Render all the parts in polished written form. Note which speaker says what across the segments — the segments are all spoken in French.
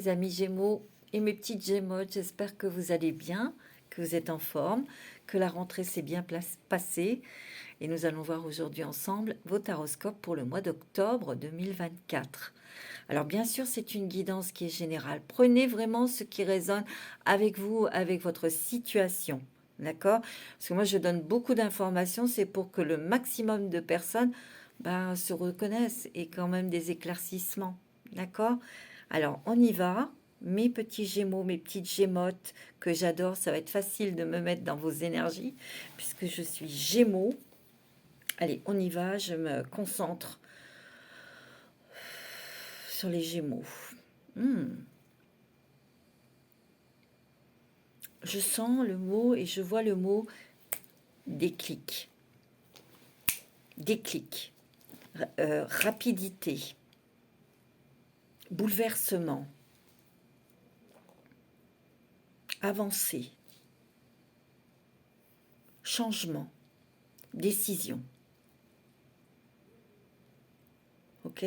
Speaker 1: mes amis Gémeaux et mes petites Gémeaux, j'espère que vous allez bien, que vous êtes en forme, que la rentrée s'est bien passée. Et nous allons voir aujourd'hui ensemble vos taroscopes pour le mois d'octobre 2024. Alors bien sûr, c'est une guidance qui est générale. Prenez vraiment ce qui résonne avec vous, avec votre situation. D'accord? Parce que moi, je donne beaucoup d'informations, c'est pour que le maximum de personnes se reconnaissent et quand même des éclaircissements. D'accord? Alors, on y va. Mes petits Gémeaux, mes petites Gémottes que j'adore, ça va être facile de me mettre dans vos énergies puisque je suis Gémeaux. Allez, on y va, je me concentre sur les Gémeaux. Je sens le mot et je vois le mot déclic. Déclic. Rapidité. Bouleversement. Avancée. Changement. Décision. Ok?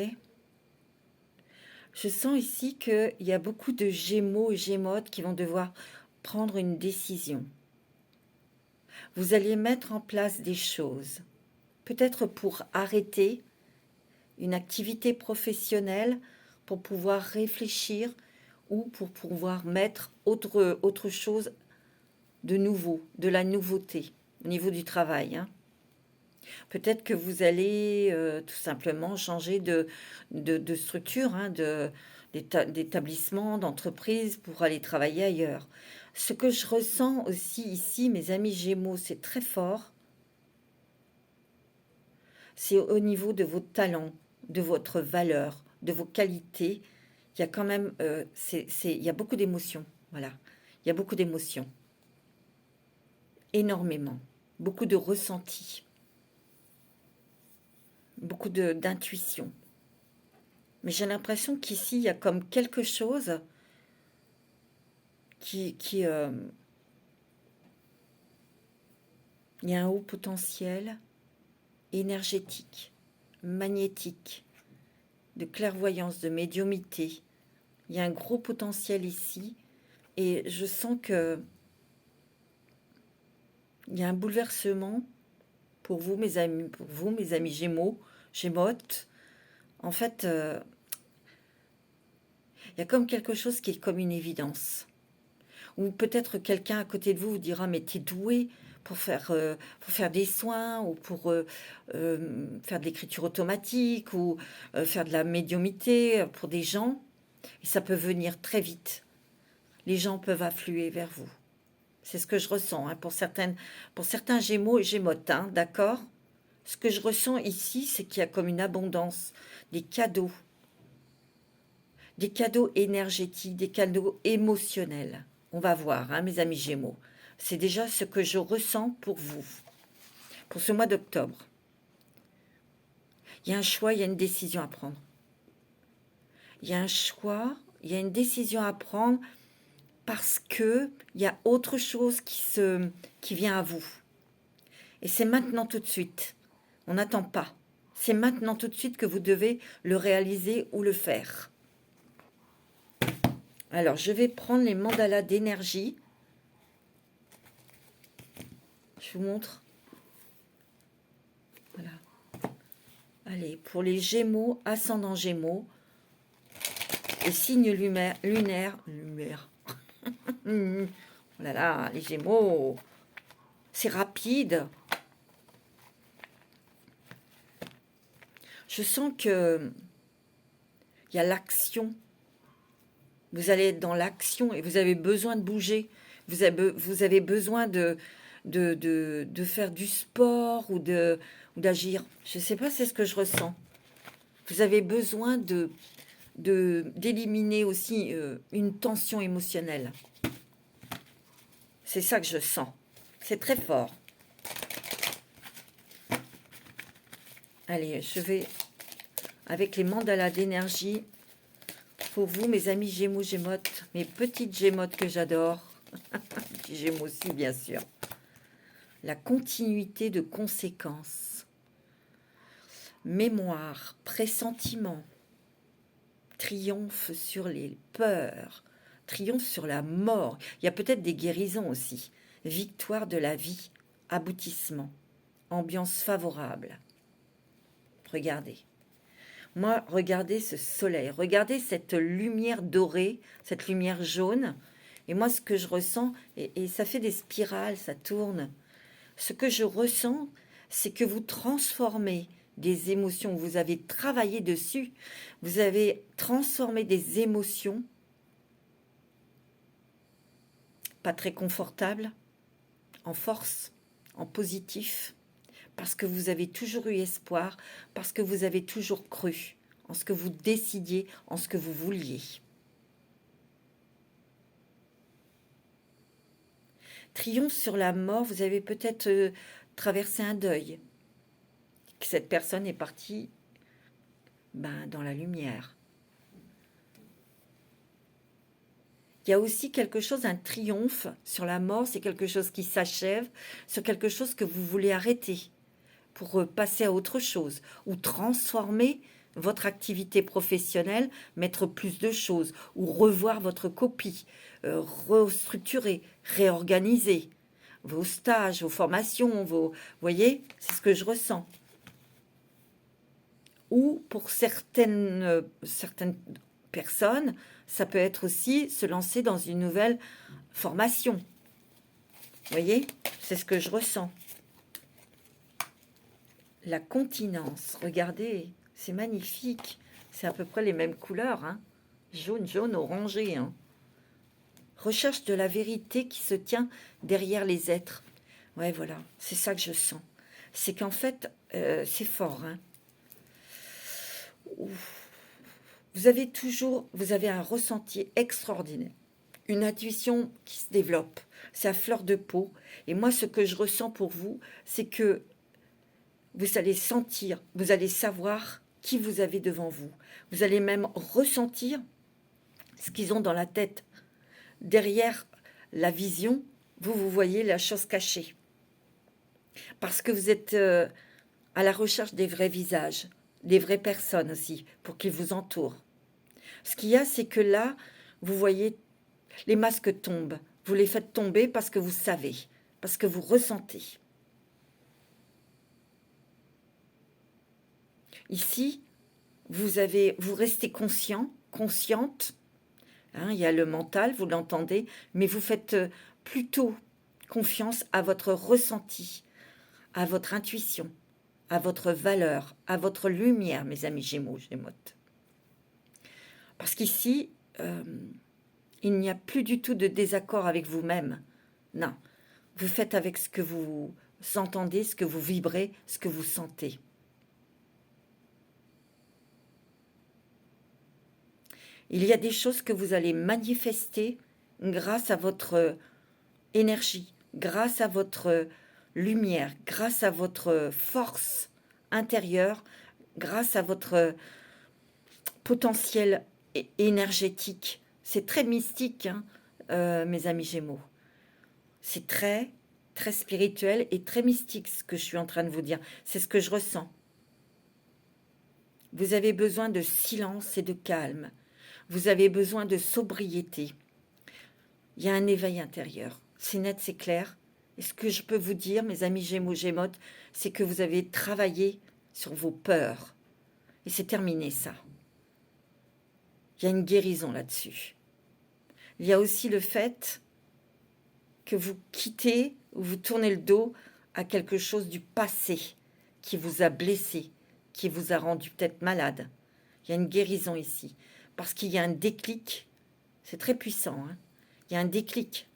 Speaker 1: Je sens ici qu'il y a beaucoup de Gémeaux et Gémottes qui vont devoir prendre une décision. Vous allez mettre en place des choses, peut-être pour arrêter une activité professionnelle, pour pouvoir réfléchir ou pour pouvoir mettre autre chose de nouveau, de la nouveauté au niveau du travail. Hein. Peut-être que vous allez tout simplement changer de structure, hein, d'établissement, d'entreprise pour aller travailler ailleurs. Ce que je ressens aussi ici, mes amis Gémeaux, c'est très fort. C'est au niveau de vos talents, de votre valeur, de vos qualités. Il y a quand même, il y a beaucoup d'émotions. Voilà, il y a beaucoup d'émotions, énormément, beaucoup de ressentis, beaucoup d'intuition. Mais j'ai l'impression qu'ici, il y a comme quelque chose il y a un haut potentiel énergétique, magnétique, de clairvoyance, de médiumité. Il y a un gros potentiel ici et je sens que il y a un bouleversement pour vous, mes amis Gémeaux, Gémottes. En fait, il y a comme quelque chose qui est comme une évidence. Ou peut-être quelqu'un à côté de vous vous dira, mais t'es doué pour faire des soins ou pour faire de l'écriture automatique ou faire de la médiumité pour des gens. Et ça peut venir très vite. Les gens peuvent affluer vers vous. C'est ce que je ressens hein, pour certains Gémeaux et Gémottes, hein, d'accord? Ce que je ressens ici, c'est qu'il y a comme une abondance, des cadeaux énergétiques, des cadeaux émotionnels. On va voir, hein, mes amis Gémeaux. C'est déjà ce que je ressens pour vous, pour ce mois d'octobre. Il y a un choix, il y a une décision à prendre. Il y a un choix, il y a une décision à prendre parce que il y a autre chose qui vient à vous. Et c'est maintenant tout de suite. On n'attend pas. C'est maintenant tout de suite que vous devez le réaliser ou le faire. Alors, je vais prendre les mandalas d'énergie. Je vous montre. Voilà. Allez, pour les Gémeaux, ascendant Gémeaux, et signe lunaire. Oh là là, les Gémeaux, c'est rapide. Je sens que il y a l'action. Vous allez être dans l'action et vous avez besoin de bouger. Vous avez besoin de faire du sport ou d'agir. Je ne sais pas, c'est ce que je ressens. Vous avez besoin d'éliminer aussi une tension émotionnelle. C'est ça que je sens. C'est très fort. Allez, je vais avec les mandalas d'énergie pour vous, mes amis Gémeaux, Gémottes, mes petites Gémottes que j'adore. Petits Gémeaux aussi, bien sûr. La continuité de conséquences. Mémoire, pressentiment, triomphe sur les peurs, triomphe sur la mort. Il y a peut-être des guérisons aussi. Victoire de la vie, aboutissement, ambiance favorable. Regardez. Moi, regardez ce soleil, regardez cette lumière dorée, cette lumière jaune. Et moi, ce que je ressens, et ça fait des spirales, ça tourne. Ce que je ressens, c'est que vous transformez des émotions, vous avez travaillé dessus, vous avez transformé des émotions pas très confortables en force, en positif, parce que vous avez toujours eu espoir, parce que vous avez toujours cru en ce que vous décidiez, en ce que vous vouliez. Triomphe sur la mort, vous avez peut-être traversé un deuil, que cette personne est partie dans la lumière. Il y a aussi quelque chose, un triomphe sur la mort, c'est quelque chose qui s'achève, sur quelque chose que vous voulez arrêter pour passer à autre chose ou transformer votre activité professionnelle, mettre plus de choses ou revoir votre copie, restructurer, réorganiser vos stages, vos formations, vous voyez, c'est ce que je ressens. Ou pour certaines personnes, ça peut être aussi se lancer dans une nouvelle formation. Vous voyez, c'est ce que je ressens. La continence, regardez, c'est magnifique. C'est à peu près les mêmes couleurs, hein. Jaune, orangé. Hein. Recherche de la vérité qui se tient derrière les êtres. Ouais, voilà, c'est ça que je sens. C'est qu'en fait, c'est fort, hein. Vous avez un ressenti extraordinaire, une intuition qui se développe, c'est à fleur de peau. Et moi, ce que je ressens pour vous, c'est que vous allez sentir, vous allez savoir qui vous avez devant vous. Vous allez même ressentir ce qu'ils ont dans la tête. Derrière la vision, vous voyez la chose cachée. Parce que vous êtes à la recherche des vrais visages, des vraies personnes aussi, pour qu'ils vous entourent. Ce qu'il y a, c'est que là, vous voyez, les masques tombent. Vous les faites tomber parce que vous savez, parce que vous ressentez. Ici, vous restez conscient, consciente. Hein, il y a le mental, vous l'entendez, mais vous faites plutôt confiance à votre ressenti, à votre intuition, à votre valeur, à votre lumière, mes amis Gémeaux, Gémeaux. Parce qu'ici, il n'y a plus du tout de désaccord avec vous-même. Non, vous faites avec ce que vous entendez, ce que vous vibrez, ce que vous sentez. Il y a des choses que vous allez manifester grâce à votre énergie, grâce à votre lumière, grâce à votre force intérieure, grâce à votre potentiel énergétique. C'est très mystique, hein, mes amis Gémeaux. C'est très, très spirituel et très mystique ce que je suis en train de vous dire. C'est ce que je ressens. Vous avez besoin de silence et de calme. Vous avez besoin de sobriété. Il y a un éveil intérieur. C'est net, c'est clair. Et ce que je peux vous dire, mes amis Gémeaux, Gémotes, c'est que vous avez travaillé sur vos peurs. Et c'est terminé, ça. Il y a une guérison là-dessus. Il y a aussi le fait que vous quittez ou vous tournez le dos à quelque chose du passé qui vous a blessé, qui vous a rendu peut-être malade. Il y a une guérison ici. Parce qu'il y a un déclic, c'est très puissant, hein. Il y a un déclic,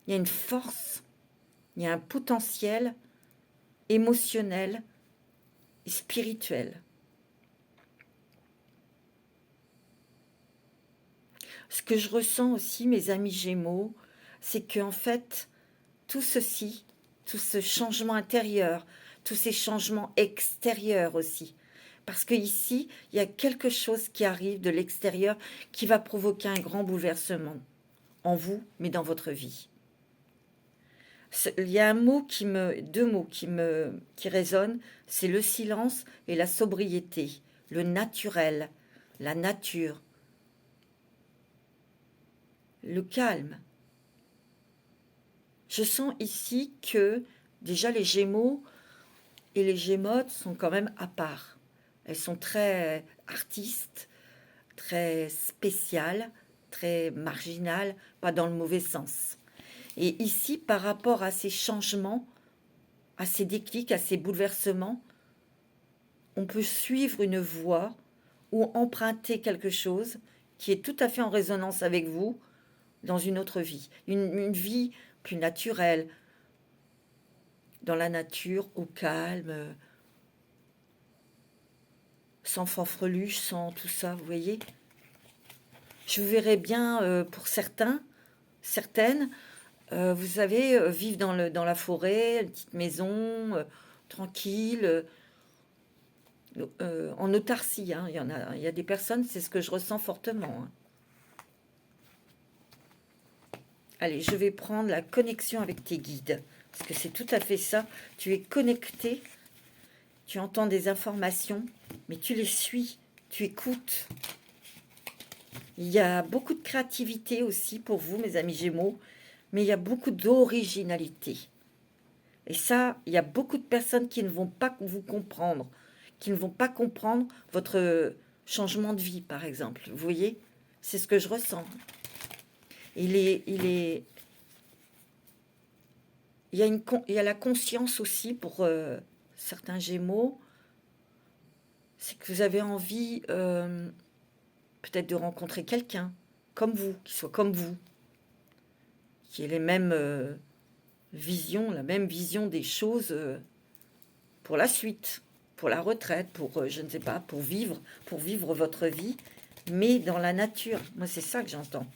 Speaker 1: il y a une force, il y a un potentiel émotionnel et spirituel. Ce que je ressens aussi, mes amis Gémeaux, c'est qu'en fait, tout ceci, tout ce changement intérieur, tous ces changements extérieurs aussi, parce qu'ici, il y a quelque chose qui arrive de l'extérieur qui va provoquer un grand bouleversement en vous, mais dans votre vie. Il y a deux mots qui résonnent, c'est le silence et la sobriété, le naturel, la nature, le calme. Je sens ici que déjà les Gémeaux et les Gémeaux sont quand même à part. Elles sont très artistes, très spéciales, très marginales, pas dans le mauvais sens. Et ici, par rapport à ces changements, à ces déclics, à ces bouleversements, on peut suivre une voie ou emprunter quelque chose qui est tout à fait en résonance avec vous dans une autre vie. Une vie plus naturelle, dans la nature, au calme, sans fanfreluche, sans tout ça, vous voyez. Je vous verrais bien pour certains, certaines, vous savez, vivre dans la forêt, une petite maison, tranquille, en autarcie. Hein. Il y a des personnes, c'est ce que je ressens fortement. Hein. Allez, je vais prendre la connexion avec tes guides, parce que c'est tout à fait ça. Tu es connecté, tu entends des informations, mais tu les suis, tu écoutes. Il y a beaucoup de créativité aussi pour vous, mes amis Gémeaux, mais il y a beaucoup d'originalité. Et ça, il y a beaucoup de personnes qui ne vont pas vous comprendre, qui ne vont pas comprendre votre changement de vie, par exemple. Vous voyez, c'est ce que je ressens. Il y a la conscience aussi pour certains Gémeaux, c'est que vous avez envie peut-être de rencontrer quelqu'un comme vous, qui soit comme vous, qui ait les mêmes visions, la même vision des choses pour la suite, pour la retraite, pour je ne sais pas, pour vivre votre vie, mais dans la nature. Moi, c'est ça que j'entends.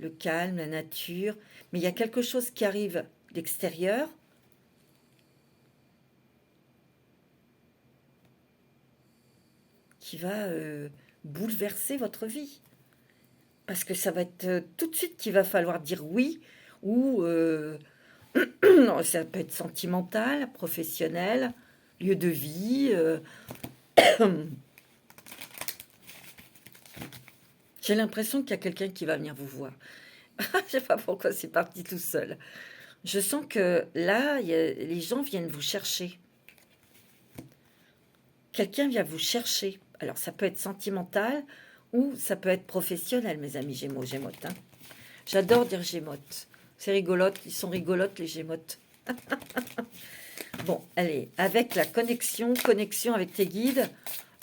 Speaker 1: Le calme, la nature. Mais il y a quelque chose qui arrive d'extérieur. Qui va bouleverser votre vie. Parce que ça va être tout de suite qu'il va falloir dire oui, ou ça peut être sentimental, professionnel, lieu de vie. J'ai l'impression qu'il y a quelqu'un qui va venir vous voir. Je ne sais pas pourquoi c'est parti tout seul. Je sens que là, les gens viennent vous chercher. Quelqu'un vient vous chercher. Alors, ça peut être sentimental ou ça peut être professionnel, mes amis Gémeaux, Gémotes. Hein. J'adore dire Gémotes. C'est rigolote, ils sont rigolotes, les Gémotes. Bon, allez, avec la connexion avec tes guides,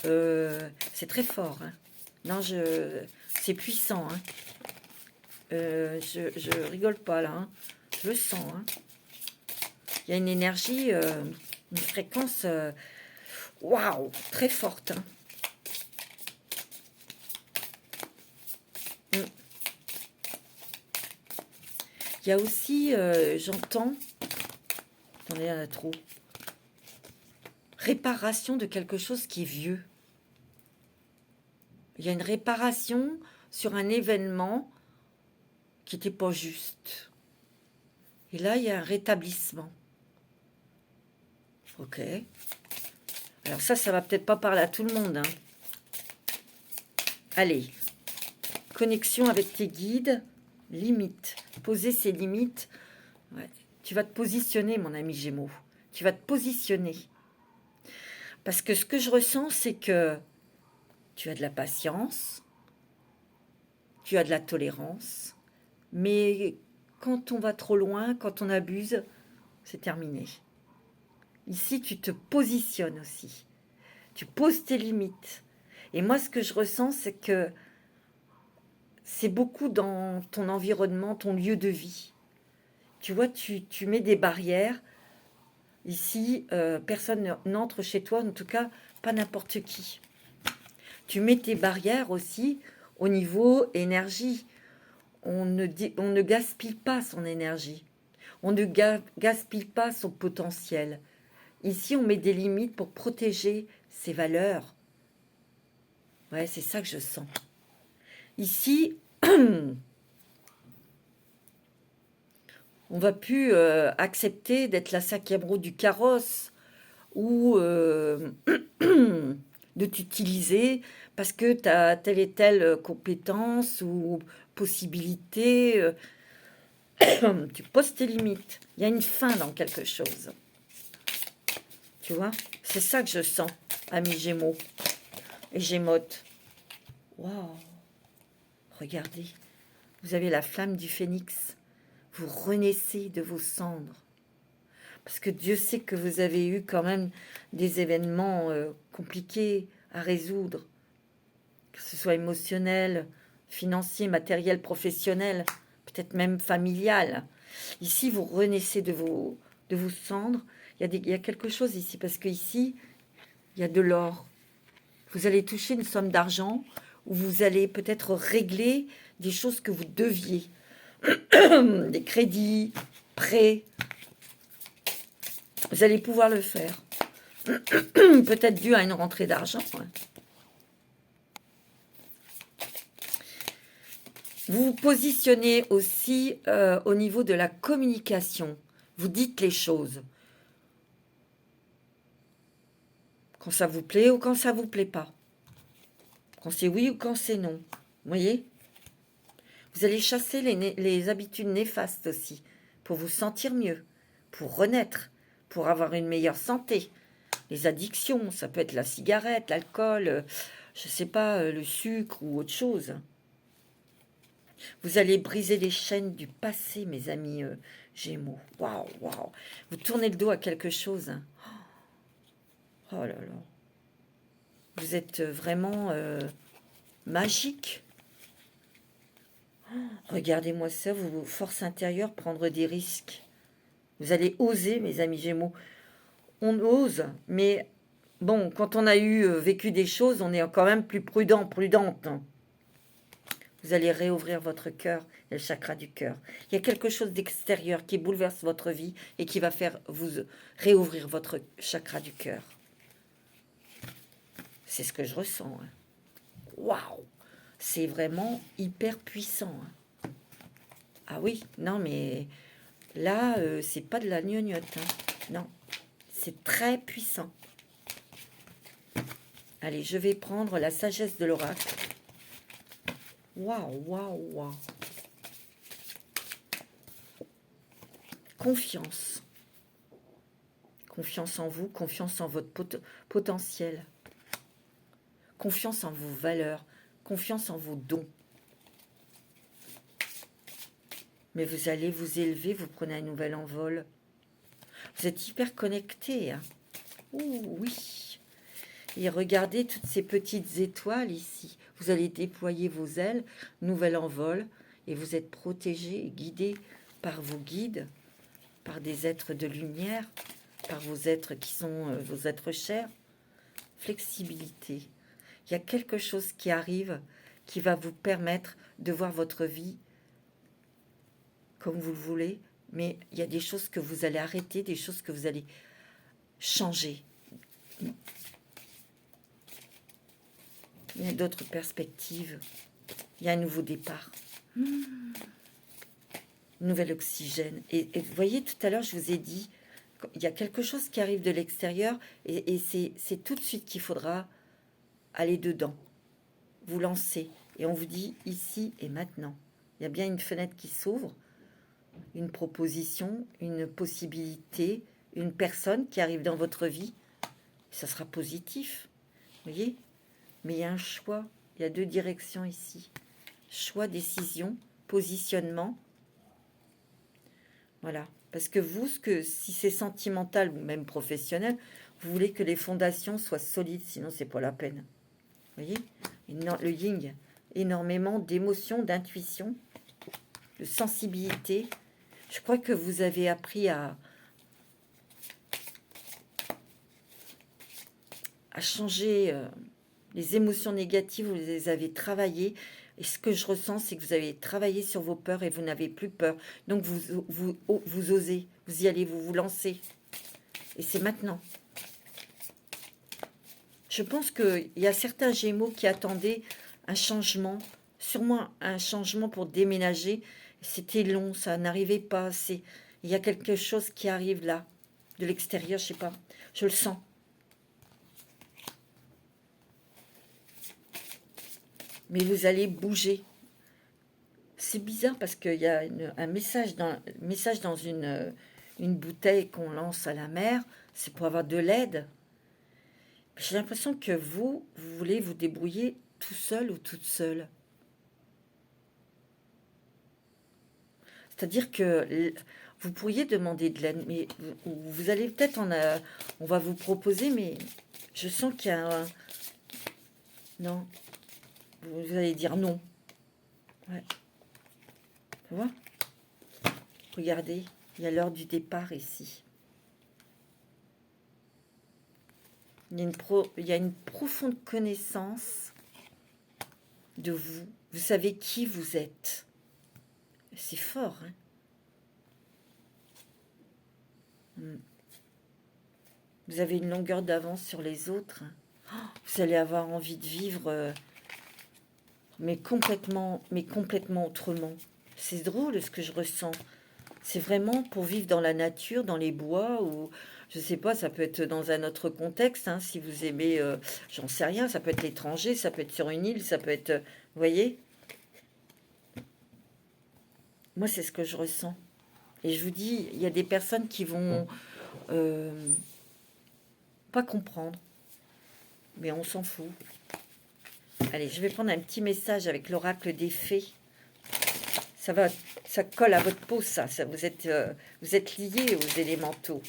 Speaker 1: c'est très fort. Hein. Non, c'est puissant. Hein. Je rigole pas, là. Hein. Je le sens. Hein. Il y a une énergie, une fréquence... waouh, très forte. Hein. Il y a aussi, j'entends, attendez, il y en a trop, réparation de quelque chose qui est vieux. Il y a une réparation sur un événement qui n'était pas juste. Et là, il y a un rétablissement. Ok. Alors ça va peut-être pas parler à tout le monde. Hein. Allez, connexion avec tes guides, limites. Poser ses limites. Ouais. Tu vas te positionner, mon ami Gémeaux. Tu vas te positionner. Parce que ce que je ressens, c'est que tu as de la patience, tu as de la tolérance, mais quand on va trop loin, quand on abuse, c'est terminé. Ici, tu te positionnes aussi. Tu poses tes limites. Et moi, ce que je ressens, c'est que c'est beaucoup dans ton environnement, ton lieu de vie. Tu vois, tu mets des barrières. Ici, personne n'entre chez toi, en tout cas, pas n'importe qui. Tu mets tes barrières aussi au niveau énergie. On ne gaspille pas son énergie. On ne gaspille pas son potentiel. Ici, on met des limites pour protéger ses valeurs. Ouais, c'est ça que je sens. Ici, on va plus accepter d'être la cinquième roue du carrosse ou de t'utiliser parce que tu as telle et telle compétence ou possibilité. Tu poses tes limites. Il y a une fin dans quelque chose. Tu vois? C'est ça que je sens, amis Gémeaux et Gémotes. Waouh! Regardez, vous avez la flamme du phénix. Vous renaissez de vos cendres. Parce que Dieu sait que vous avez eu quand même des événements compliqués à résoudre. Que ce soit émotionnel, financier, matériel, professionnel, peut-être même familial. Ici, vous renaissez de vos cendres. Il y a quelque chose ici, parce qu'ici, il y a de l'or. Vous allez toucher une somme d'argent, ou vous allez peut-être régler des choses que vous deviez. Des crédits, prêts. Vous allez pouvoir le faire. Peut-être dû à une rentrée d'argent. Ouais. Vous vous positionnez aussi au niveau de la communication. Vous dites les choses. Quand ça vous plaît ou quand ça vous plaît pas. Quand c'est oui ou quand c'est non. Vous voyez? Vous allez chasser les habitudes néfastes aussi. Pour vous sentir mieux. Pour renaître. Pour avoir une meilleure santé. Les addictions, ça peut être la cigarette, l'alcool, je ne sais pas, le sucre ou autre chose. Vous allez briser les chaînes du passé, mes amis Gémeaux. Waouh, waouh. Vous tournez le dos à quelque chose. Hein. Oh là là. Vous êtes vraiment magique. Oh, regardez-moi ça, vos forces intérieures, prendre des risques. Vous allez oser, mes amis Gémeaux. On ose, mais bon, quand on a vécu des choses, on est quand même plus prudent, prudente. Vous allez réouvrir votre cœur, le chakra du cœur. Il y a quelque chose d'extérieur qui bouleverse votre vie et qui va faire vous réouvrir votre chakra du cœur. C'est ce que je ressens. Hein. Waouh! C'est vraiment hyper puissant. Hein. Ah oui, non mais là, c'est pas de la gnognotte. Hein. Non, c'est très puissant. Allez, je vais prendre la sagesse de l'oracle. Waouh, waouh, waouh. Confiance. Confiance en vous, confiance en votre potentiel. Confiance en vos valeurs, confiance en vos dons. Mais vous allez vous élever, vous prenez un nouvel envol. Vous êtes hyper connecté. Hein. Ouh, oui. Et regardez toutes ces petites étoiles ici. Vous allez déployer vos ailes, nouvel envol, et vous êtes protégé et guidé par vos guides, par des êtres de lumière, par vos êtres qui sont vos êtres chers. Flexibilité. Il y a quelque chose qui arrive qui va vous permettre de voir votre vie comme vous le voulez, mais il y a des choses que vous allez arrêter, des choses que vous allez changer. Il y a d'autres perspectives. Il y a un nouveau départ. Nouvel oxygène. Et vous voyez, tout à l'heure, je vous ai dit, il y a quelque chose qui arrive de l'extérieur et c'est tout de suite qu'il faudra aller dedans. Vous lancez. Et on vous dit ici et maintenant. Il y a bien une fenêtre qui s'ouvre, une proposition, une possibilité, une personne qui arrive dans votre vie. Ça sera positif. Vous voyez? Mais il y a un choix. Il y a deux directions ici. Choix, décision, positionnement. Voilà. Parce que vous, si c'est sentimental ou même professionnel, vous voulez que les fondations soient solides, sinon c'est pas la peine. Vous voyez? Le yin, énormément d'émotions, d'intuition, de sensibilité. Je crois que vous avez appris à changer les émotions négatives, vous les avez travaillées. Et ce que je ressens, c'est que vous avez travaillé sur vos peurs et vous n'avez plus peur. Donc vous osez, vous y allez, vous vous lancez. Et c'est maintenant. Je pense qu'il y a certains Gémeaux qui attendaient un changement, sûrement un changement pour déménager. C'était long, ça n'arrivait pas. Il y a quelque chose qui arrive là, de l'extérieur, je sais pas. Je le sens. mais vous allez bouger. C'est bizarre parce qu'il y a un message dans une bouteille qu'on lance à la mer, c'est pour avoir de l'aide. J'ai l'impression que vous voulez vous débrouiller tout seul ou toute seule. C'est-à-dire que vous pourriez demander de l'aide, mais vous allez peut-être on va vous proposer, mais je sens qu'il y a un... Non, vous allez dire non. Ouais, tu vois? Regardez, il y a l'heure du départ ici. Il y a une profonde connaissance de vous. Vous savez qui vous êtes. C'est fort, hein? Vous avez une longueur d'avance sur les autres. Vous allez avoir envie de vivre, mais complètement autrement. C'est drôle ce que je ressens. C'est vraiment pour vivre dans la nature, dans les bois, ou je sais pas, ça peut être dans un autre contexte, hein, si vous aimez, j'en sais rien, ça peut être l'étranger, ça peut être sur une île, ça peut être, vous voyez, moi c'est ce que je ressens. Et je vous dis, il y a des personnes qui vont euh, pas comprendre, mais on s'en fout. Allez, je vais prendre un petit message avec l'oracle des fées. Ça colle à votre peau, ça vous êtes liés aux élémentaux,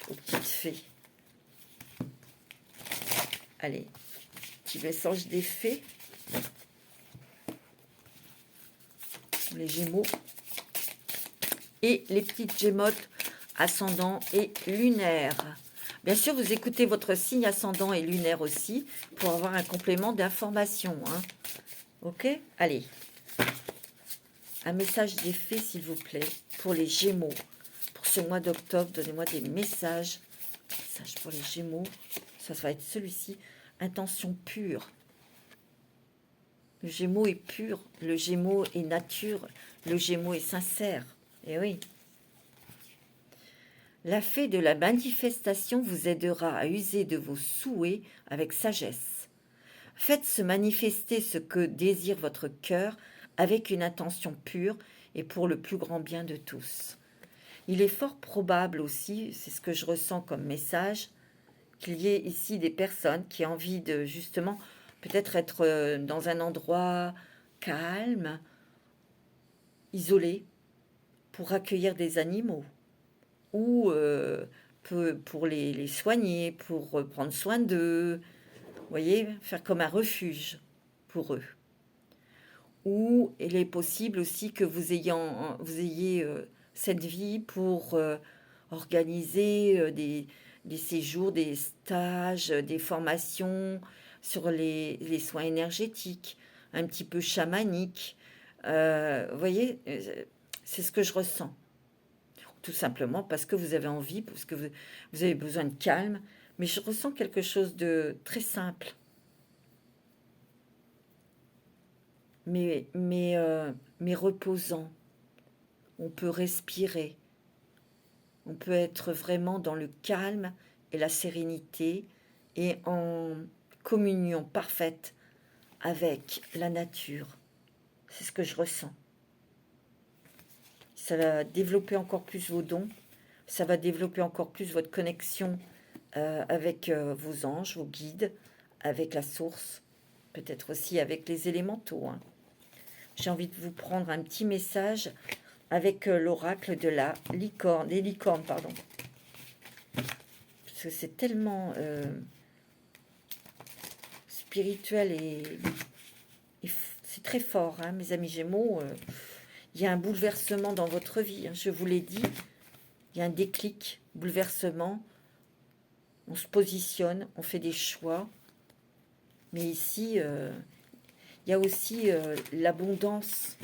Speaker 1: aux petites fées. Allez, petit message des fées. Les Gémeaux. Et les petites Gémotes, ascendant et lunaire. Bien sûr, vous écoutez votre signe ascendant et lunaire aussi pour avoir un complément d'information. Hein. Ok? Allez. Un message des fées, s'il vous plaît, pour les Gémeaux. Pour ce mois d'octobre, donnez-moi des messages. Messages pour les Gémeaux. Ça va être celui-ci. Intention pure. Le Gémeaux est pur. Le Gémeaux est nature. Le Gémeaux est sincère. Eh oui. La fée de la manifestation vous aidera à user de vos souhaits avec sagesse. Faites se manifester ce que désire votre cœur avec une intention pure et pour le plus grand bien de tous. Il est fort probable aussi, c'est ce que je ressens comme message, qu'il y ait ici des personnes qui ont envie de justement peut-être être dans un endroit calme, isolé, pour accueillir des animaux ou pour les soigner, pour prendre soin d'eux, vous voyez, faire comme un refuge pour eux. Ou il est possible aussi que vous ayez cette vie pour organiser des séjours, des stages, des formations sur les soins énergétiques, un petit peu chamaniques. Vous voyez, c'est ce que je ressens. Tout simplement parce que vous avez envie, parce que vous avez besoin de calme. Mais je ressens quelque chose de très simple. Mais reposant. On peut respirer. On peut être vraiment dans le calme et la sérénité et en communion parfaite avec la nature. C'est ce que je ressens. Ça va développer encore plus vos dons. Ça va développer encore plus votre connexion avec vos anges, vos guides, avec la source, peut-être aussi avec les élémentaux. Hein. J'ai envie de vous prendre un petit message avec l'oracle de la licorne, des licornes, pardon. Parce que c'est tellement spirituel et c'est très fort, hein, mes amis Gémeaux. Il y a un bouleversement dans votre vie, hein, je vous l'ai dit. Il y a un déclic, bouleversement. On se positionne, on fait des choix. Mais ici, il y a aussi l'abondance.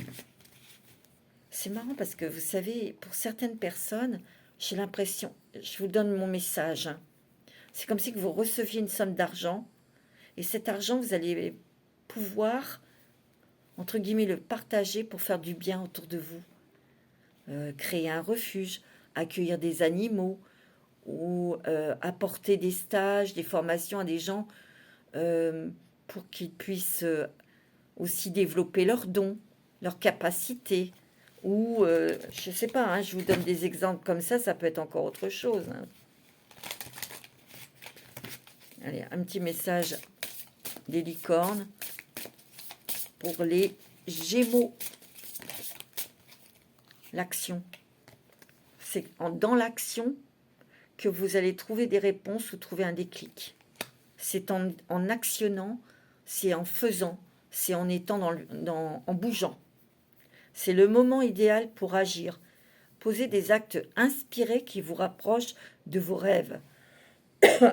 Speaker 1: C'est marrant parce que vous savez, pour certaines personnes, j'ai l'impression, je vous donne mon message, hein, c'est comme si que vous receviez une somme d'argent et cet argent, vous allez pouvoir, entre guillemets, le partager pour faire du bien autour de vous. Créer un refuge, accueillir des animaux ou apporter des stages, des formations à des gens pour qu'ils puissent aussi développer leurs dons, leurs capacités. Ou, je ne sais pas, hein, je vous donne des exemples comme ça peut être encore autre chose. Hein. Allez, un petit message des licornes pour les Gémeaux. L'action. C'est dans l'action que vous allez trouver des réponses ou trouver un déclic. C'est en actionnant, c'est en faisant, c'est en étant en bougeant. C'est le moment idéal pour agir. Posez des actes inspirés qui vous rapprochent de vos rêves.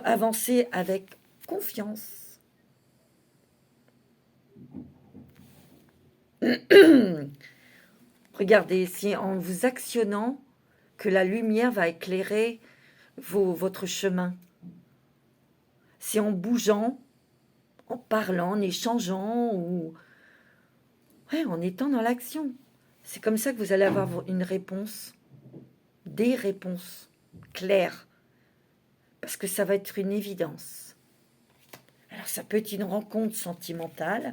Speaker 1: Avancez avec confiance. Regardez, c'est en vous actionnant que la lumière va éclairer votre chemin. C'est en bougeant, en parlant, en échangeant ou en étant dans l'action. C'est comme ça que vous allez avoir une réponse, des réponses claires, parce que ça va être une évidence. Alors ça peut être une rencontre sentimentale,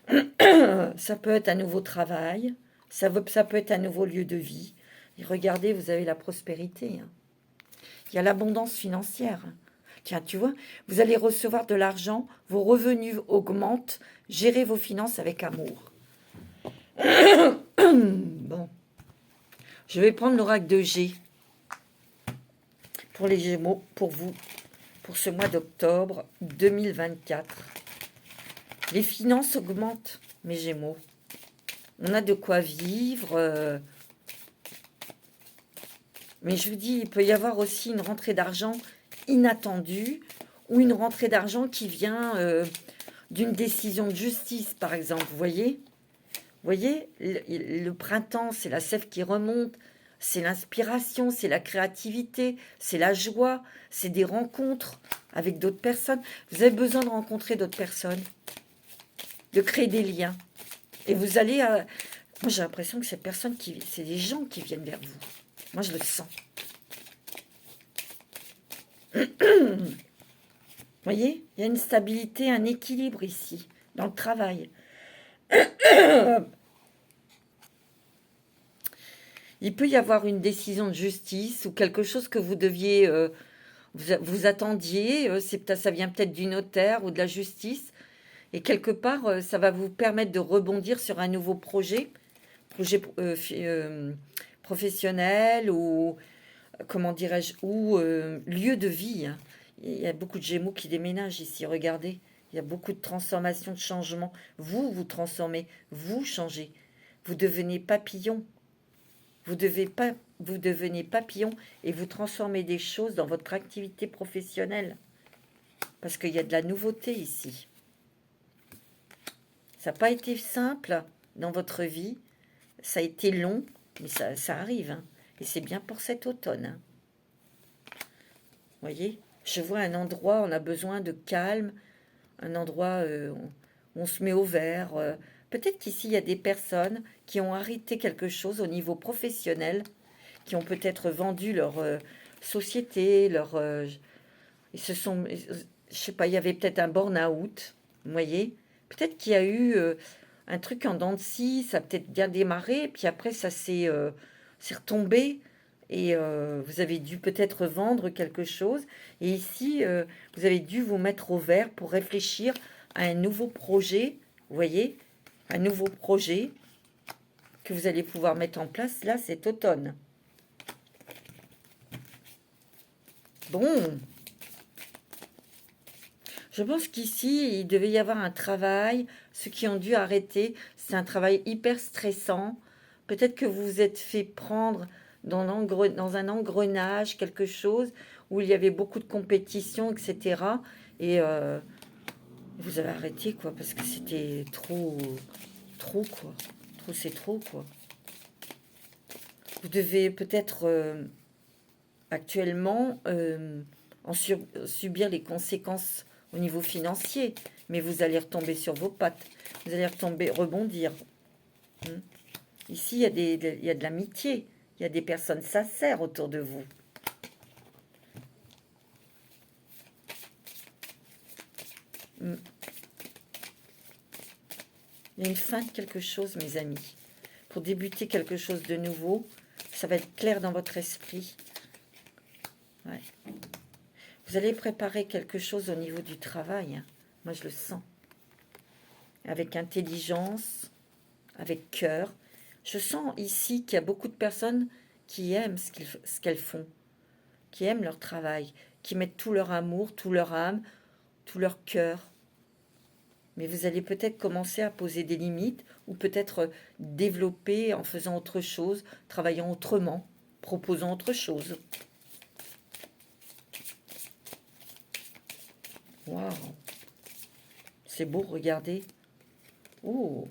Speaker 1: ça peut être un nouveau travail, ça peut être un nouveau lieu de vie. Et regardez, vous avez la prospérité. Hein. Il y a l'abondance financière. Tiens, tu vois, vous allez recevoir de l'argent, vos revenus augmentent, gérez vos finances avec amour. Bon, je vais prendre l'oracle de G pour les Gémeaux, pour vous, pour ce mois d'octobre 2024. Les finances augmentent, mes Gémeaux. On a de quoi vivre. Mais je vous dis, il peut y avoir aussi une rentrée d'argent inattendue ou une rentrée d'argent qui vient d'une décision de justice, par exemple. Vous voyez, le printemps, c'est la sève qui remonte, c'est l'inspiration, c'est la créativité, c'est la joie, c'est des rencontres avec d'autres personnes. Vous avez besoin de rencontrer d'autres personnes, de créer des liens. Et vous allez... moi, j'ai l'impression que c'est des gens qui viennent vers vous. Moi, je le sens. Vous voyez, il y a une stabilité, un équilibre ici, dans le travail. Il peut y avoir une décision de justice ou quelque chose que vous deviez, vous attendiez. Ça vient peut-être du notaire ou de la justice. Et quelque part, ça va vous permettre de rebondir sur un nouveau projet professionnel ou, comment dirais-je, ou lieu de vie. Hein. Il y a beaucoup de Gémeaux qui déménagent ici, regardez. Il y a beaucoup de transformations, de changements. Vous transformez, vous changez. Vous devenez papillon. Vous devenez papillon et vous transformez des choses dans votre activité professionnelle. Parce qu'il y a de la nouveauté ici. Ça n'a pas été simple dans votre vie. Ça a été long, mais ça arrive. Hein. Et c'est bien pour cet automne. Hein. Vous voyez, je vois un endroit, on a besoin de calme, un endroit où on se met au vert. Peut-être qu'ici, il y a des personnes qui ont arrêté quelque chose au niveau professionnel, qui ont peut-être vendu leur société, ils se sont... Je sais pas, il y avait peut-être un burn-out, vous voyez. Peut-être qu'il y a eu un truc en dents de scie, ça a peut-être bien démarré, puis après, ça s'est retombé. Et vous avez dû peut-être vendre quelque chose. Et ici, vous avez dû vous mettre au vert pour réfléchir à un nouveau projet. Vous voyez, un nouveau projet que vous allez pouvoir mettre en place là cet automne. Bon. Je pense qu'ici, il devait y avoir un travail. Ceux qui ont dû arrêter, c'est un travail hyper stressant. Peut-être que vous vous êtes fait prendre dans un engrenage, quelque chose où il y avait beaucoup de compétition, etc. Et vous avez arrêté, quoi, parce que c'était trop, quoi. Trop, c'est trop, quoi. Vous devez peut-être actuellement subir les conséquences au niveau financier, mais vous allez retomber sur vos pattes. Vous allez rebondir. Ici, il y a de l'amitié. Il y a des personnes sincères autour de vous. Il y a une fin de quelque chose, mes amis. Pour débuter quelque chose de nouveau, ça va être clair dans votre esprit. Ouais. Vous allez préparer quelque chose au niveau du travail. Hein. Moi, je le sens. Avec intelligence, avec cœur. Je sens ici qu'il y a beaucoup de personnes qui aiment ce qu'elles font, qui aiment leur travail, qui mettent tout leur amour, tout leur âme, tout leur cœur. Mais vous allez peut-être commencer à poser des limites ou peut-être développer en faisant autre chose, travaillant autrement, proposant autre chose. Waouh! C'est beau, regardez. Oh!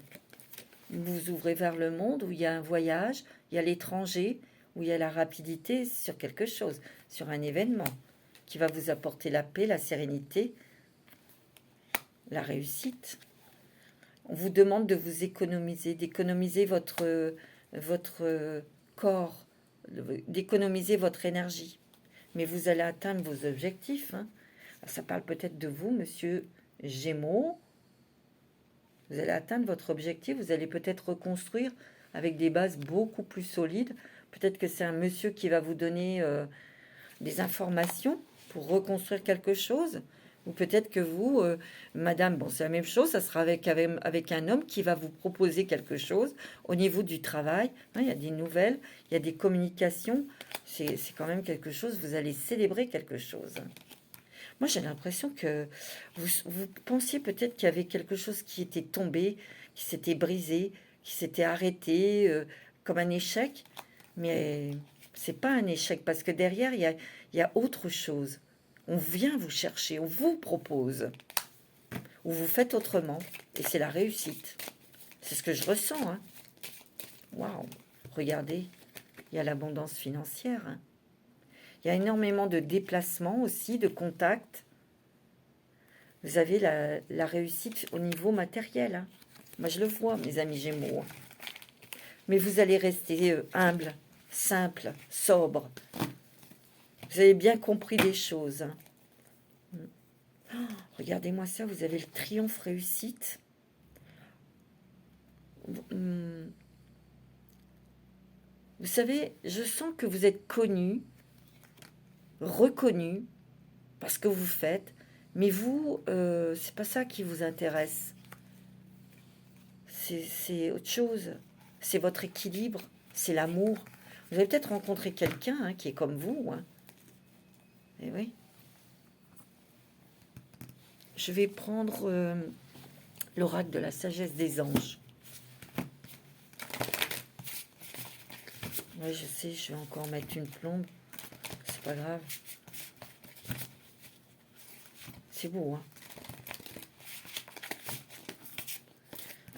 Speaker 1: Vous vous ouvrez vers le monde où il y a un voyage, il y a l'étranger, où il y a la rapidité sur quelque chose, sur un événement qui va vous apporter la paix, la sérénité, la réussite. On vous demande de vous économiser, d'économiser votre corps, d'économiser votre énergie. Mais vous allez atteindre vos objectifs. Hein. Ça parle peut-être de vous, monsieur Gémeaux. Vous allez atteindre votre objectif, vous allez peut-être reconstruire avec des bases beaucoup plus solides. Peut-être que c'est un monsieur qui va vous donner des informations pour reconstruire quelque chose. Ou peut-être que vous, madame, bon, c'est la même chose, ça sera avec un homme qui va vous proposer quelque chose au niveau du travail. Hein, il y a des nouvelles, il y a des communications. C'est quand même quelque chose, vous allez célébrer quelque chose. Moi, j'ai l'impression que vous pensiez peut-être qu'il y avait quelque chose qui était tombé, qui s'était brisé, qui s'était arrêté, comme un échec. Mais c'est pas un échec, parce que derrière, il y a autre chose. On vient vous chercher, on vous propose, ou vous faites autrement, et c'est la réussite. C'est ce que je ressens. Hein. Waouh! Regardez, il y a l'abondance financière. Hein. Il y a énormément de déplacements aussi, de contacts. Vous avez la réussite au niveau matériel. Hein. Moi, je le vois, mes amis Gémeaux. Mais vous allez rester humble, simple, sobre. Vous avez bien compris les choses. Hein. Oh, regardez-moi ça, vous avez le triomphe réussite. Vous savez, je sens que vous êtes connu, reconnu, parce que vous faites, mais vous, c'est pas ça qui vous intéresse. C'est autre chose. C'est votre équilibre, c'est l'amour. Vous avez peut-être rencontré quelqu'un hein, qui est comme vous. Hein. Et oui. Je vais prendre l'oracle de la sagesse des anges. Oui, je sais, je vais encore mettre une plombe. C'est pas grave. C'est beau, hein.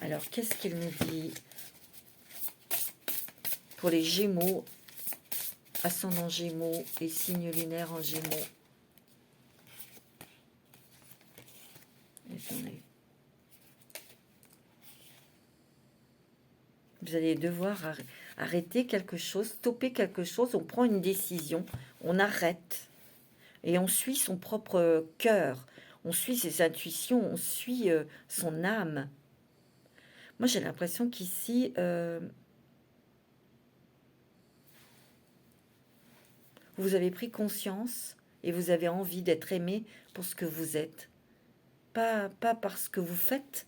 Speaker 1: Alors, qu'est-ce qu'il nous dit pour les Gémeaux, ascendant Gémeaux et signe lunaire en Gémeaux? Attendez. Vous allez devoir arrêter quelque chose, stopper quelque chose. On prend une décision, on arrête et on suit son propre cœur. On suit ses intuitions, on suit son âme. Moi, j'ai l'impression qu'ici, vous avez pris conscience et vous avez envie d'être aimé pour ce que vous êtes. Pas parce que vous faites,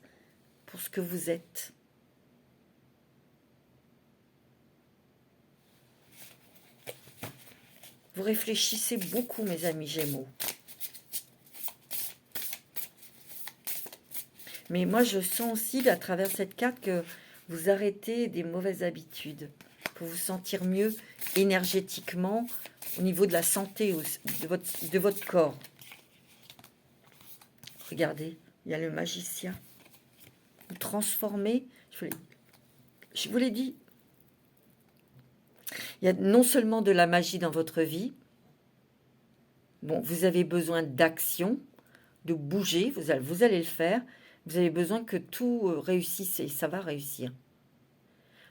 Speaker 1: pour ce que vous êtes. Vous réfléchissez beaucoup, mes amis Gémeaux. Mais moi, je sens aussi, à travers cette carte, que vous arrêtez des mauvaises habitudes pour vous sentir mieux énergétiquement au niveau de la santé de votre corps. Regardez, il y a le magicien. Vous transformez, je vous l'ai dit, il y a non seulement de la magie dans votre vie, bon, vous avez besoin d'action, de bouger, vous allez le faire, vous avez besoin que tout réussisse et ça va réussir.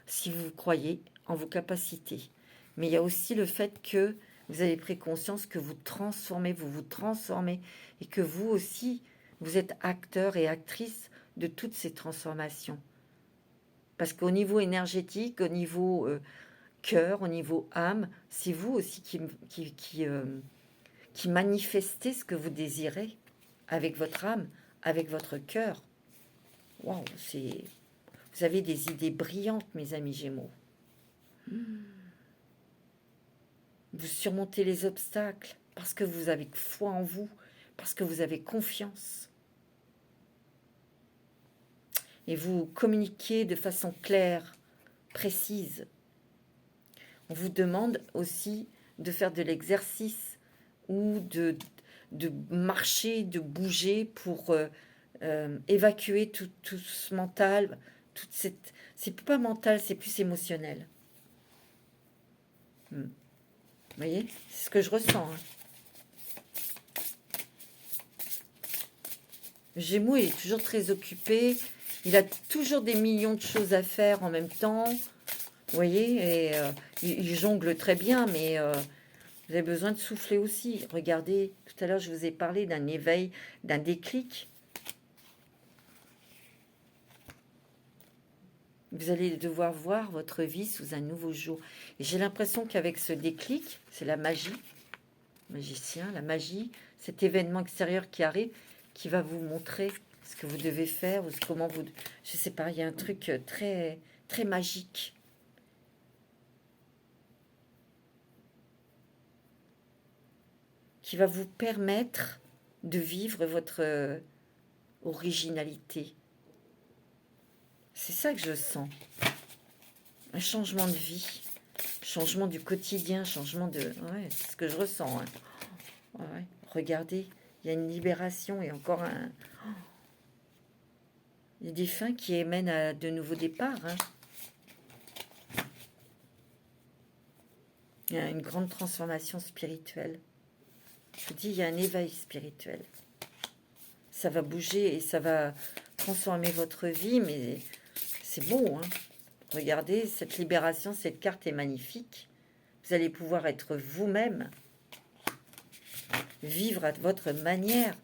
Speaker 1: Si vous croyez en vos capacités. Mais il y a aussi le fait que vous avez pris conscience que vous vous transformez et que vous aussi, vous êtes acteur et actrice de toutes ces transformations. Parce qu'au niveau énergétique, au niveau cœur, au niveau âme, c'est vous aussi qui manifestez ce que vous désirez avec votre âme, avec votre cœur. Waouh, vous avez des idées brillantes, mes amis Gémeaux. Vous surmontez les obstacles parce que vous avez foi en vous, parce que vous avez confiance. Et vous communiquez de façon claire, précise. On vous demande aussi de faire de l'exercice ou de marcher, de bouger pour évacuer tout ce mental, toute cette... C'est pas mental, c'est plus émotionnel. Vous voyez, c'est ce que je ressens. Gémeaux, il est toujours très occupé. Il a toujours des millions de choses à faire en même temps. Vous voyez, et il jongle très bien, mais vous avez besoin de souffler aussi. Regardez, tout à l'heure, je vous ai parlé d'un éveil, d'un déclic. Vous allez devoir voir votre vie sous un nouveau jour. Et j'ai l'impression qu'avec ce déclic, c'est la magie, magicien, la magie, cet événement extérieur qui arrive, qui va vous montrer ce que vous devez faire, ou comment vous... Je sais pas, il y a un truc très, très magique. Qui va vous permettre de vivre votre originalité. C'est ça que je sens. Un changement de vie, changement du quotidien, changement de... Ouais, c'est ce que je ressens. Ouais. Regardez, il y a une libération et encore un... Il y a des fins qui mènent à de nouveaux départs. Il y a une grande transformation spirituelle. Je vous dis, il y a un éveil spirituel. Ça va bouger et ça va transformer votre vie, mais c'est beau, Regardez, cette libération, cette carte est magnifique. Vous allez pouvoir être vous-même, vivre à votre manière,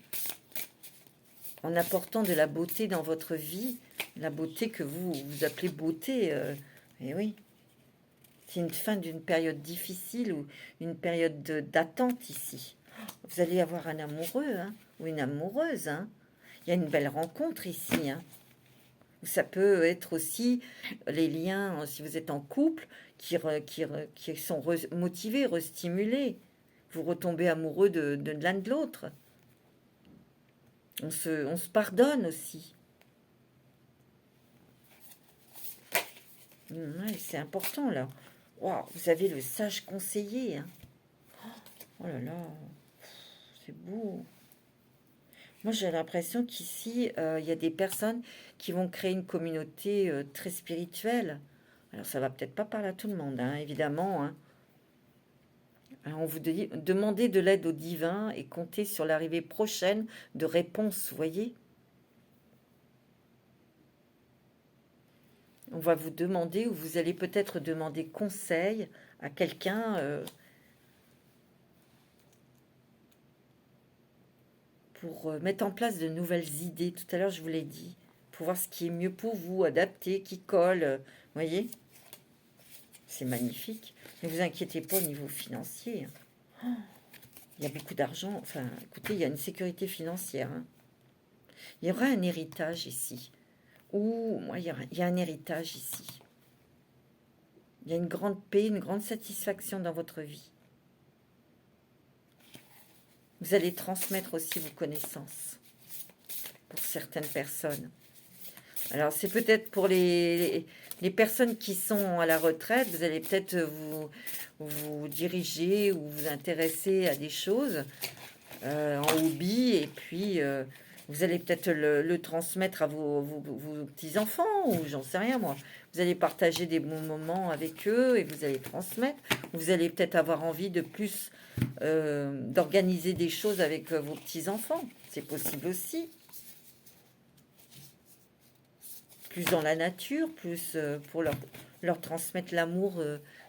Speaker 1: en apportant de la beauté dans votre vie, la beauté que vous appelez beauté. Et oui, c'est une fin d'une période difficile ou une période d'attente ici. Vous allez avoir un amoureux ou une amoureuse. Il y a une belle rencontre ici. Ça peut être aussi les liens, si vous êtes en couple, qui sont motivés, restimulés. Vous retombez amoureux de l'un de l'autre. On se pardonne aussi. Ouais, c'est important, là. Wow, vous avez le sage conseiller. Oh là là, c'est beau. Moi, j'ai l'impression qu'ici, il y a des personnes qui vont créer une communauté très spirituelle. Alors, ça va peut-être pas parler à tout le monde, évidemment. Alors, on vous dit, demandez de l'aide au divin et comptez sur l'arrivée prochaine de réponses, vous voyez. On va vous demander, ou vous allez peut-être demander conseil à quelqu'un pour mettre en place de nouvelles idées. Tout à l'heure, je vous l'ai dit, pour voir ce qui est mieux pour vous, adapté, qui colle. Vous voyez, c'est magnifique. Ne vous inquiétez pas au niveau financier. Il y a beaucoup d'argent. Enfin, écoutez, il y a une sécurité financière. Il y aura un héritage ici. Il y a un héritage ici. Il y a une grande paix, une grande satisfaction dans votre vie. Vous allez transmettre aussi vos connaissances pour certaines personnes. Alors, c'est peut-être pour les personnes qui sont à la retraite, vous allez peut-être vous diriger ou vous intéresser à des choses en hobby, et puis vous allez peut-être le transmettre à vos petits-enfants, ou j'en sais rien moi. Vous allez partager des bons moments avec eux et vous allez transmettre. Vous allez peut-être avoir envie de plus d'organiser des choses avec vos petits-enfants. C'est possible aussi. Plus dans la nature, plus pour leur transmettre l'amour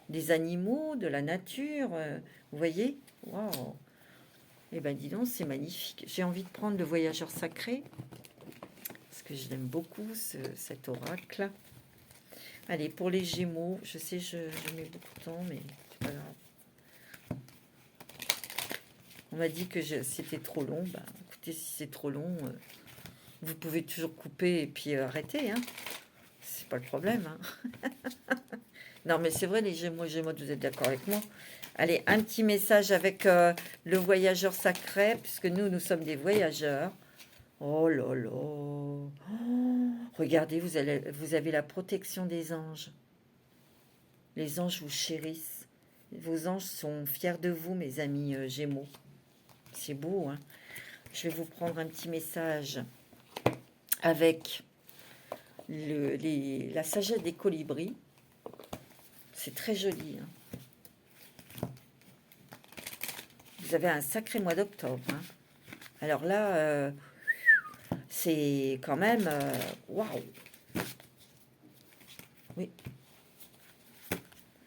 Speaker 1: des animaux, de la nature. Vous voyez? Waouh! Eh bien, dis donc, c'est magnifique. J'ai envie de prendre le voyageur sacré, parce que je l'aime beaucoup, cet oracle. Allez, pour les Gémeaux, je sais, je mets beaucoup de temps, mais c'est pas grave. On m'a dit que c'était trop long. Bah, écoutez, si c'est trop long, vous pouvez toujours couper et puis arrêter. Hein. C'est pas le problème. Hein. Non, mais c'est vrai, les Gémeaux, vous êtes d'accord avec moi? Allez, un petit message avec le voyageur sacré, puisque nous sommes des voyageurs. Oh là là. Oh, regardez, vous avez la protection des anges. Les anges vous chérissent. Vos anges sont fiers de vous, mes amis Gémeaux. C'est beau, hein? Je vais vous prendre un petit message avec la sagesse des colibris. C'est très joli. Hein? Vous avez un sacré mois d'octobre. Hein? Alors là, c'est quand même... Waouh! Oui.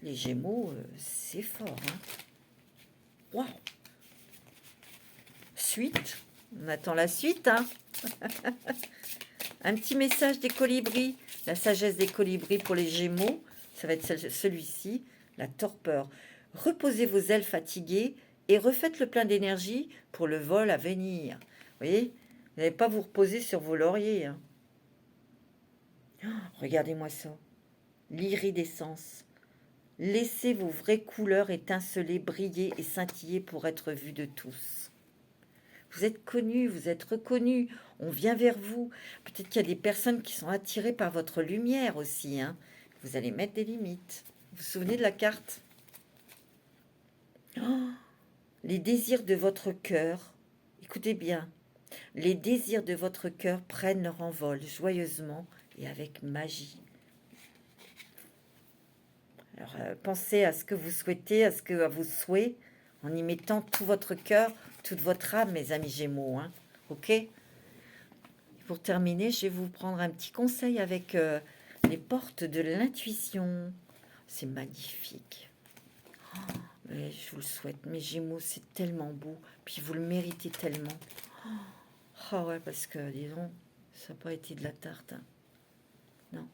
Speaker 1: Les Gémeaux, c'est fort. Hein? Waouh! Suite. On attend la suite. Hein? Un petit message des colibris. La sagesse des colibris pour les Gémeaux. Ça va être celui-ci. La torpeur. Reposez vos ailes fatiguées et refaites le plein d'énergie pour le vol à venir. Vous voyez? Vous n'allez pas vous reposer sur vos lauriers. Hein. Oh, regardez-moi ça. L'iridescence. Laissez vos vraies couleurs étinceler, briller et scintiller pour être vus de tous. Vous êtes connus, vous êtes reconnus. On vient vers vous. Peut-être qu'il y a des personnes qui sont attirées par votre lumière aussi. Hein. Vous allez mettre des limites. Vous vous souvenez de la carte? Oh, les désirs de votre cœur. Écoutez bien. Les désirs de votre cœur prennent leur envol joyeusement et avec magie. Alors, pensez à ce que vous souhaitez, à vos souhaits, en y mettant tout votre cœur, toute votre âme, mes amis Gémeaux. Hein, ok? Pour terminer, je vais vous prendre un petit conseil avec les portes de l'intuition. C'est magnifique. Oh, mais je vous le souhaite, mes Gémeaux, c'est tellement beau. Puis vous le méritez tellement. Ah ouais, parce que, disons, ça n'a pas été de la tarte. Hein. Non.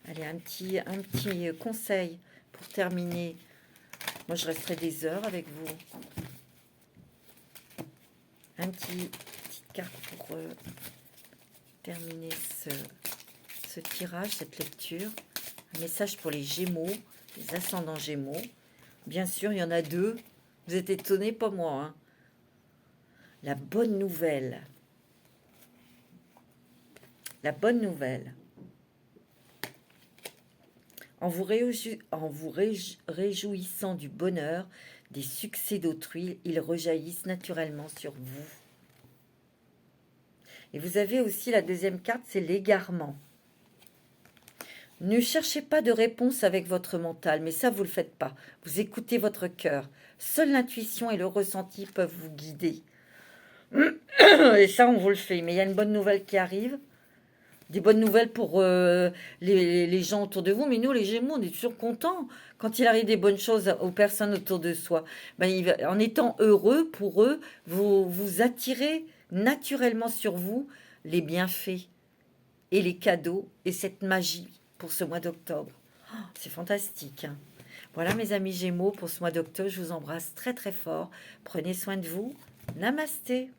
Speaker 1: Allez, un petit conseil pour terminer. Moi, je resterai des heures avec vous. Petite carte pour terminer ce tirage, cette lecture. Un message pour les Gémeaux, les ascendants Gémeaux. Bien sûr, il y en a deux. Vous êtes étonnés, pas moi. Hein. La bonne nouvelle. La bonne nouvelle. En vous réjouissant du bonheur, des succès d'autrui, ils rejaillissent naturellement sur vous. Et vous avez aussi la deuxième carte, c'est l'égarement. Ne cherchez pas de réponse avec votre mental, mais ça, vous ne le faites pas. Vous écoutez votre cœur. Seule l'intuition et le ressenti peuvent vous guider. Et ça, on vous le fait. Mais il y a une bonne nouvelle qui arrive. Des bonnes nouvelles pour les gens autour de vous. Mais nous, les Gémeaux, on est toujours contents quand il arrive des bonnes choses aux personnes autour de soi. Ben, en étant heureux pour eux, vous attirez naturellement sur vous les bienfaits et les cadeaux et cette magie pour ce mois d'octobre. Oh, c'est fantastique. Hein. Voilà mes amis Gémeaux pour ce mois d'octobre. Je vous embrasse très très fort. Prenez soin de vous. Namasté.